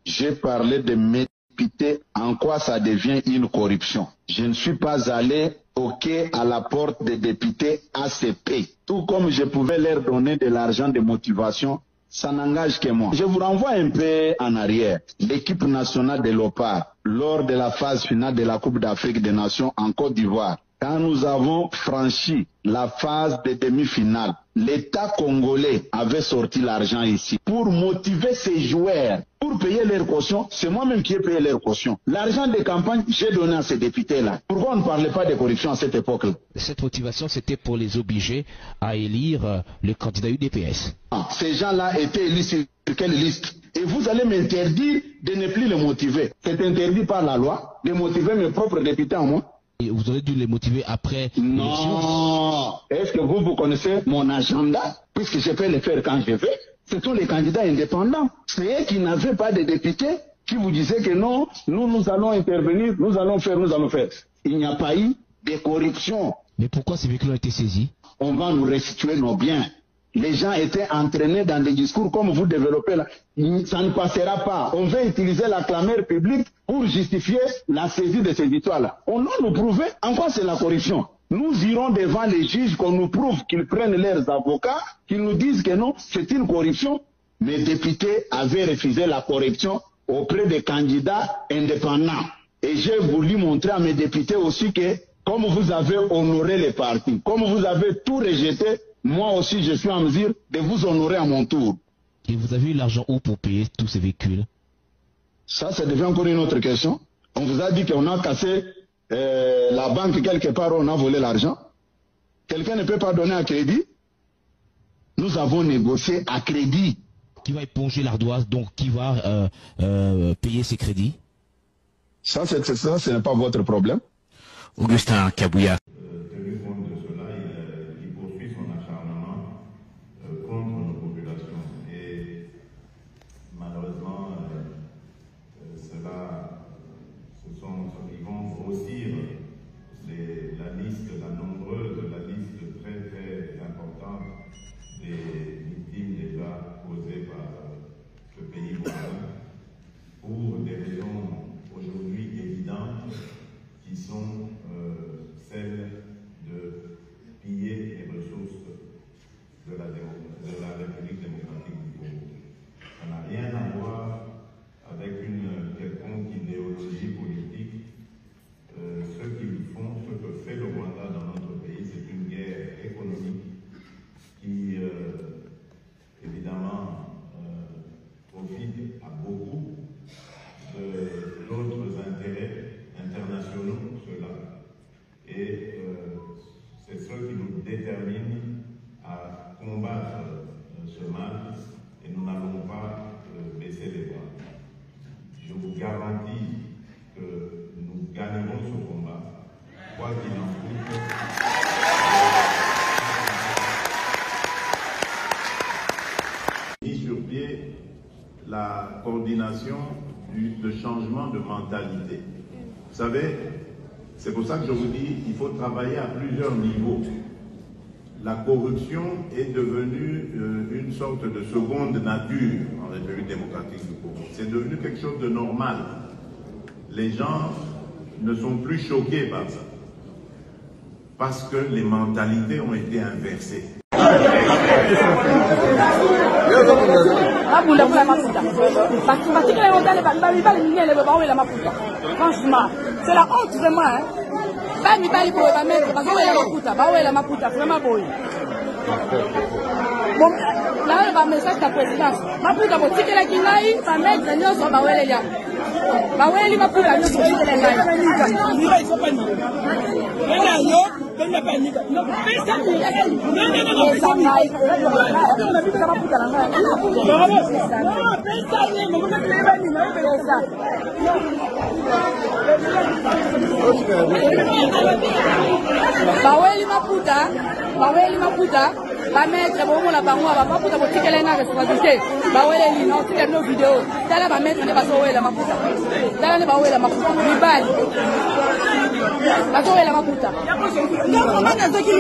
j'ai parlé de mes députés, en quoi ça devient une corruption. Je ne suis pas allé toquer à la porte des députés ACP. Tout comme je pouvais leur donner de l'argent de motivation, ça n'engage que moi. Je vous renvoie un peu en arrière. L'équipe nationale de l'OPAR, lors de la phase finale de la Coupe d'Afrique des Nations en Côte d'Ivoire, quand nous avons franchi la phase de demi-finale, l'État congolais avait sorti l'argent ici pour motiver ses joueurs, pour payer leur caution. C'est moi-même qui ai payé leur caution. L'argent de campagne, j'ai donné à ces députés-là. Pourquoi on ne parlait pas de corruption à cette époque-là? Cette motivation, c'était pour les obliger à élire le candidat UDPS. Ces gens-là étaient élus sur quelle liste? Et vous allez m'interdire de ne plus les motiver. C'est interdit par la loi de motiver mes propres députés à moi. Et vous aurez dû les motiver après l'élection? Non. Est-ce que vous connaissez mon agenda? Puisque je peux le faire quand je veux. Ce sont les candidats indépendants. C'est eux qui n'avaient pas de députés qui vous disaient que non, nous allons intervenir, nous allons faire. Il n'y a pas eu de corruption. Mais pourquoi ces véhicules ont été saisis? On va nous restituer nos biens. Les gens étaient entraînés dans des discours comme vous développez là. Ça ne passera pas. On veut utiliser la clameur publique pour justifier la saisie de ces victoires-là. On doit nous prouver en quoi c'est la corruption. Nous irons devant les juges, qu'on nous prouve qu'ils prennent leurs avocats, qu'ils nous disent que non, c'est une corruption. Mes députés avaient refusé la corruption auprès des candidats indépendants. Et j'ai voulu montrer à mes députés aussi que, comme vous avez honoré les partis, comme vous avez tout rejeté, moi aussi je suis en mesure de vous honorer à mon tour. Et vous avez eu l'argent où pour payer tous ces véhicules? Ça devient encore une autre question. On vous a dit qu'on a cassé la banque quelque part où on a volé l'argent. Quelqu'un ne peut pas donner à crédit. Nous avons négocié à crédit. Qui va éponger l'ardoise, donc qui va payer ses crédits? Ça, ce n'est pas votre problème. Augustin Kabouya. Tenu compte de cela, il poursuit son acharnement contre nos populations. Et malheureusement, ils vont grossir la liste très très importante des victimes déjà causées par ce pays voisin pour des raisons aujourd'hui évidentes qui sont celle de piller les ressources de la République démocratique du Congo. Ça n'a rien à voir avec une quelconque idéologie politique. Ce que fait le Rwanda dans notre pays, c'est une guerre économique qui, évidemment, profite à beaucoup d'autres intérêts internationaux, ceux-là. Et c'est ce qui nous détermine à combattre ce mal, et nous n'allons pas baisser les bras. Je vous garantis que nous gagnerons ce combat, quoi qu'il en coûte. Mis sur pied la coordination de changement de mentalité. Vous savez, c'est pour ça que je vous dis, il faut travailler à plusieurs niveaux. La corruption est devenue une sorte de seconde nature en République démocratique du Congo. C'est devenu quelque chose de normal. Les gens ne sont plus choqués par ça. Parce que les mentalités ont été inversées. Franchement, c'est la honte vraiment. Hein? Bon, là, le message de la présidence. Ma plus d'abord, si quelqu'un qui l'a eu, ma mère, c'est nous, on va aller là. Ma ouais, il va plus la nous pour les ba mettre bon la bango ba pas pour tikela na responsabilité ba wele li no tikela no vidéo tala ba mettre ne ba so wela maputa tala ne ba wela maputa ni bali ba so wela maputa ndio mama na zaki